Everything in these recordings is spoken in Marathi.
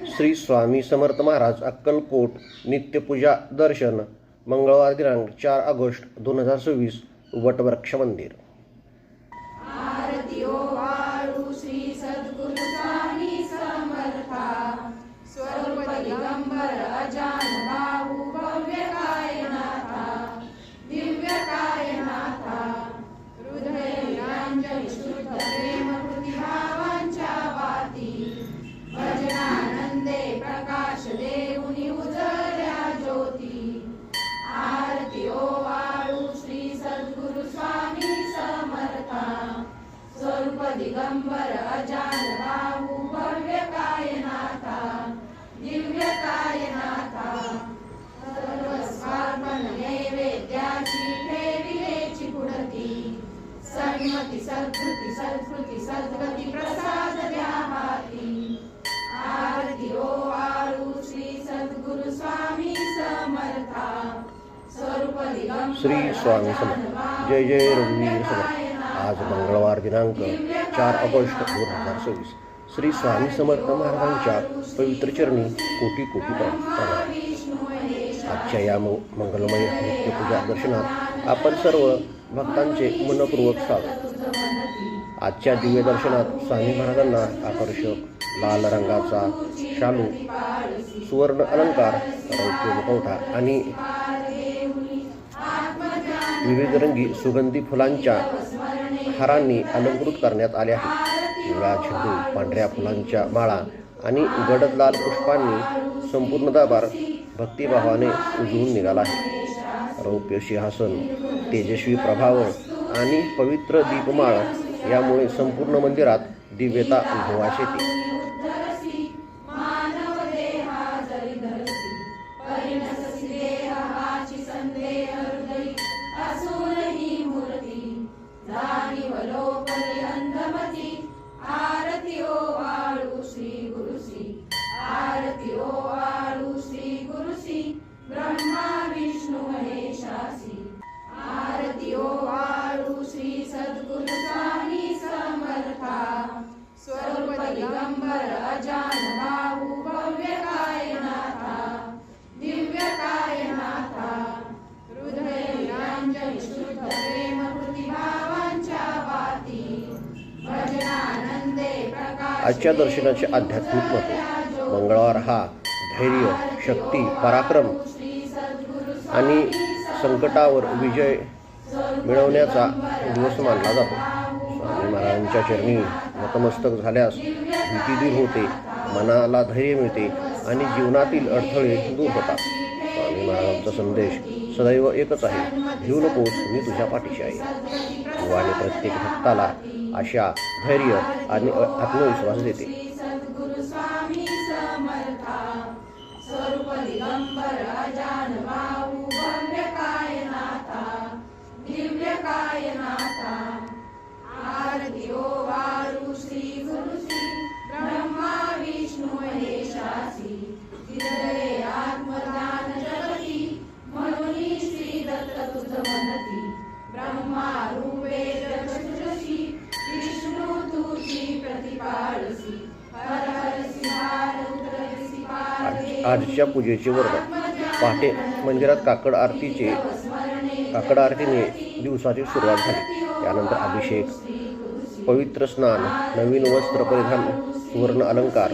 श्री स्वामी समर्थ महाराज अक्कलकोट नित्यपूजा दर्शन मंगळवार दिनांक 4 ऑगस्ट 2026 वटवृक्ष मंदिर। आरती ओ वाळू श्री सद्गुरु स्वामी समर्था स्वरूप दिगंबर अजान बाहू भव्य कायनाथा दिव्य कायनाथा हृदय निरंजन शुद्ध प्रेम प्रतिभावांच्या वाती भजनानंदे प्रकाश देऊनी उजळल्या ज्योती। आरती ओ वाळू श्री सद्गुरु स्वामी समर्था स्वरूप दिगंबर अजान बाहू भव्य कायनाथा दिव्य कायनाथा सर्वस्वार्पण नैवेद्याची ठेविलेची पुढती सन्मती सद्कृती सत्कृती सद्गती प्रसाद द्या हाती। आरती ओ वाळू श्री सद्गुरु स्वामी समर्था स्वरूप दिगंबर श्री स्वामी समर्थ। जय जय रघुवीर समर्थ। आज मंगळवार दिनांक 4 ऑगस्ट 2026 श्री स्वामी समर्थ महाराजांच्या पवित्र चरणी कोटी कोटी प्रणाम। आजच्या या मंगलमय नित्यपूजा दर्शनात आपण सर्व भक्तांचे मनपूर्वक स्वागत। आजच्या दिव्य दर्शनात स्वामी महाराजांना आकर्षक लाल रंगाचा शालू, सुवर्ण अलंकार, रौप्य मुखवटा आणि विविध रंगी सुगंधी फुलांच्या हारांनी अलंकृत करण्यात आले आहे। पिवळा झेंडू, पांढऱ्या फुलांच्या माळा आणि गडद लाल पुष्पांनी संपूर्ण दरबार भक्तिभावाने उजळून निघाला आहे। रौप्य सिंहासन, तेजस्वी प्रभाव आणि पवित्र दीपमाळ यामुळे संपूर्ण मंदिरात दिव्यता अनुभवास येते। आरती ओ वाळू श्री गुरुसी आरती ओ वाळू श्री गुरुसी ब्रह्मा विष्णु महेशासी। आरती ओ वाळू श्री सद्गुरु स्वामी समर्था स्वरूप दिगंबर अजान बाहू भव्य कायनाथा दिव्य कायनाथा हृदय निरंजन शुद्ध प्रेम प्रतिभावांच्या वाती भजनानंदे प्रकाश। आजच्या दर्शनाचे आध्यात्मिक महत्त्व। मंगळवार हा धैर्य, शक्ती, पराक्रम आणि संकटावर विजय मिळवण्याचा दिवस मानला जातो। स्वामी महाराजांच्या चरणी नतमस्तक झाल्यास भीती दूर होते, मनाला धैर्य मिळते आणि जीवनातील अडथळे दूर होतात। स्वामी महाराजांचा संदेश सदैव एकच आहे, भिवू नकोस, मी तुझ्या पाठीशी आहे। आणि प्रत्येक भक्ताला आशा, धैर्य आणि आत्मविश्वास देते। सद्गुरु स्वामी समर्था स्वरूप दिगंबर अजान बाहू भव्य कायनाथा दिव्य कायनाथा। आरती ओ वाळू श्री गुरुसी ब्रह्मा विष्णु महेशासी। हृदये आत्मदान जगती म्हणून श्री दत्त तुझ म्हणती ब्रह्मा रूपे चतुर्दशी विष्णु तुझी प्रतिपाळसी हर हरसी भार उतरसी पार। आजच्या पूजेचे वर्णन। पहाटे मंदिरात काकड आरतीने दिवसाची सुरुवात झाली। त्यानंतर अभिषेक, पवित्र स्नान, नवीन वस्त्र परिधान, सुवर्ण अलंकार,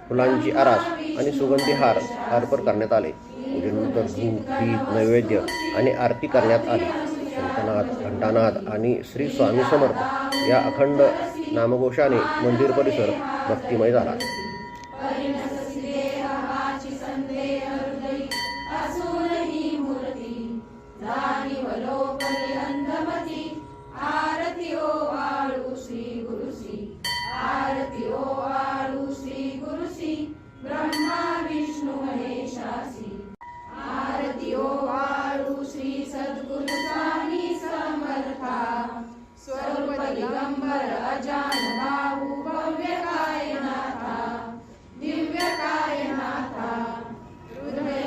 फुलांची आरास आणि सुगंधी हार अर्पण करण्यात आले। पूजेनंतर धूप, दीप, नैवेद्य आणि आरती करण्यात आली। शंखनाद, घंटानाद आणि श्री स्वामी समर्थ या अखंड नामघोषाने मंदिर परिसर भक्तिमय झाला। आरती ओ वाळू श्री गुरुसी आरती ओ वाळू श्री गुरुसी ब्रह्मा विष्णु महेशासी। आरती ओ वाळू श्री सद्गुरु स्वामी समर्था स्वरूप दिगंबर अजान बाहू भव्य कायनाथा दिव्य कायनाथा हृदय।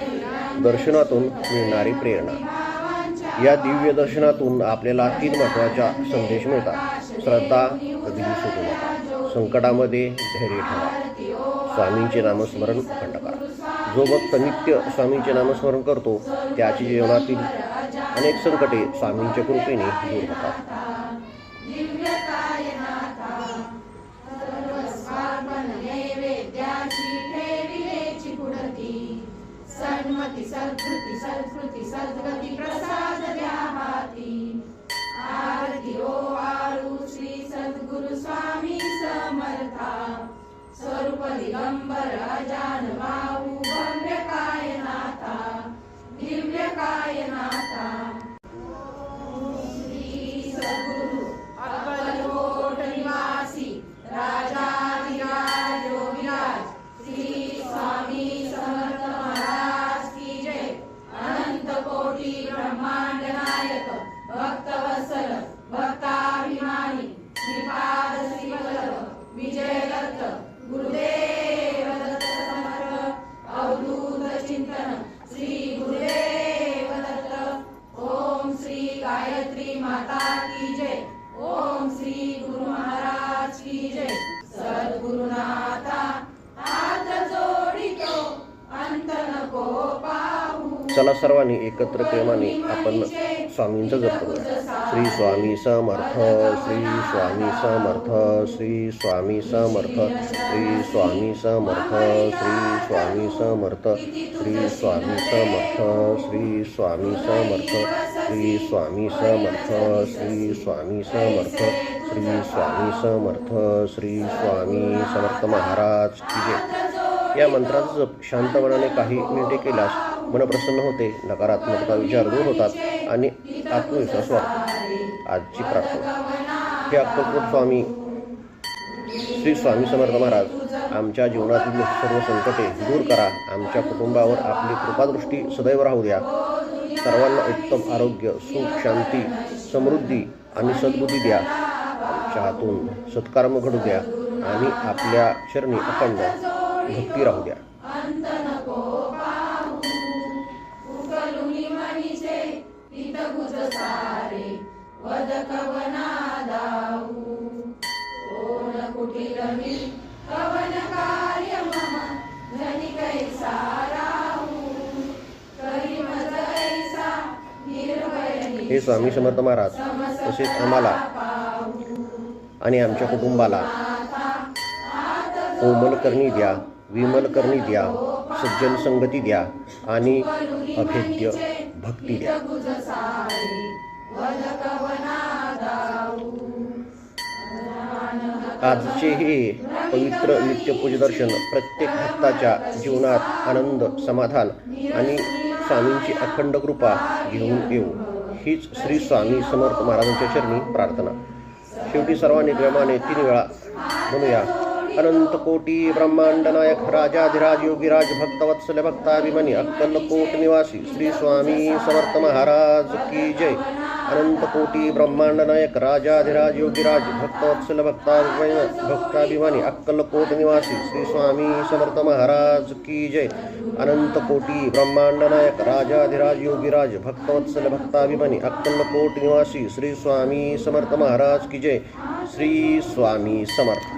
दर्शनातून मिळणारी प्रेरणा। या दिव्य दर्शनातून आपल्याला 3 महत्त्वाच्या संदेश मिळतात। श्रद्धा, कधीही सुटू नका, संकटामध्ये धैर्य ठेवा, स्वामींचे नामस्मरण खंड करा. जो भक्त नित्य स्वामींचे नामस्मरण करतो त्याची जीवनातील अनेक संकटे स्वामींच्या कृपेने दूर होतात. सन्मती सद्कृती सत्कृती सद्गती प्रसाद द्या हाती. आरती ओ आळू श्री सद्गुरु स्वामी समर्था. स्वरूप दिगंबर अजान बाहू भव्य कायनाथा दिव्य कायनाथा. श्री सद्गुरु अक्कलकोट निवासी राजाधिराज योगीराज श्री स्वामी समर्थ महाराज की जय. अनंत कोटी ब्रह्मांड नायक भक्तवत्सल भक्ताभिमानी श्रीपाद श्रीवल्लभ विजय दत्त गुरुदेव दत्त समर्थ अवधूत चिंतन श्री गुरुदेव दत्त. ओम श्री गायत्री माता की जय. ओम श्री गुरु महाराज की जय. सद्गुरुनाथा हात जोडितो अंत नको पाहू. चला सर्वांनी एकत्र प्रेमाने आपण स्वामींचा जप करूया. श्री स्वामी समर्थ श्री स्वामी समर्थ श्री स्वामी समर्थ श्री स्वामी समर्थ श्री स्वामी समर्थ श्री स्वामी समर्थ श्री स्वामी समर्थ श्री स्वामी समर्थ श्री स्वामी समर्थ श्री स्वामी समर्थ श्री स्वामी समर्थ महाराज की जय. या मंत्राचा जप शांत मनाने काही मिनिटे केल्यास मन प्रसन्न होते, नकारात्मकता विचार दूर होतात आणि आत्मविश्वास वाढतो. आजची प्रार्थना. हे अक्कलकोट स्वामी श्री स्वामी समर्थ महाराज आमच्या जीवनातील सर्व संकटे दूर करा. आमच्या कुटुंबावर आपली कृपादृष्टी सदैव राहू द्या. सर्वांना उत्तम आरोग्य, सुख, शांती, समृद्धी आणि सद्बुद्धी द्या. आमच्या हातून सत्कर्म घडू द्या आणि आपल्या चरणी अखंड भक्ती राहू द्या. अंत नको पाहू. उकलुनी मनीचे हितगुज सारे वदक वना दाऊ. कोण कुटील मी कवन कार्य मम धनी कैसा राहू. करी मज ऐसा निर्भय. हे स्वामी समर्थ महाराज तसेच आम्हाला आणि आमच्या कुटुंबाला कोमल करणी द्या, विमल करणी द्या, सज्जन संगती द्या आणि अभेद्य भक्ती द्या. आजचे हे पवित्र नित्यपूजदर्शन प्रत्येक भक्ताच्या जीवनात आनंद, समाधान आणि स्वामींची अखंड कृपा घेऊन येऊ हीच श्री स्वामी समर्थ महाराजांच्या चरणी प्रार्थना. शेवटी सर्वांनी प्रेमाने 3 वेळा म्हणूया. अनंत कोटी ब्रह्मांड नायक राजाधिराज योगीराज भक्तवत्सल भक्ताभिमानी अक्कलकोट निवासी श्री स्वामी समर्थ महाराज की जय. अनंत कोटी ब्रह्मांड नायक राजाधिराज योगीराज भक्तवत्सल भक्ताभिमानी अक्कलकोट निवासी श्री स्वामी समर्थ महाराज की जय. अनंत कोटी ब्रह्मांड नायक राजाधिराज योगीराज भक्तवत्सल भक्ताभिमानी अक्कलकोट निवासी श्री स्वामी समर्थ महाराज की जय. श्री स्वामी समर्थ.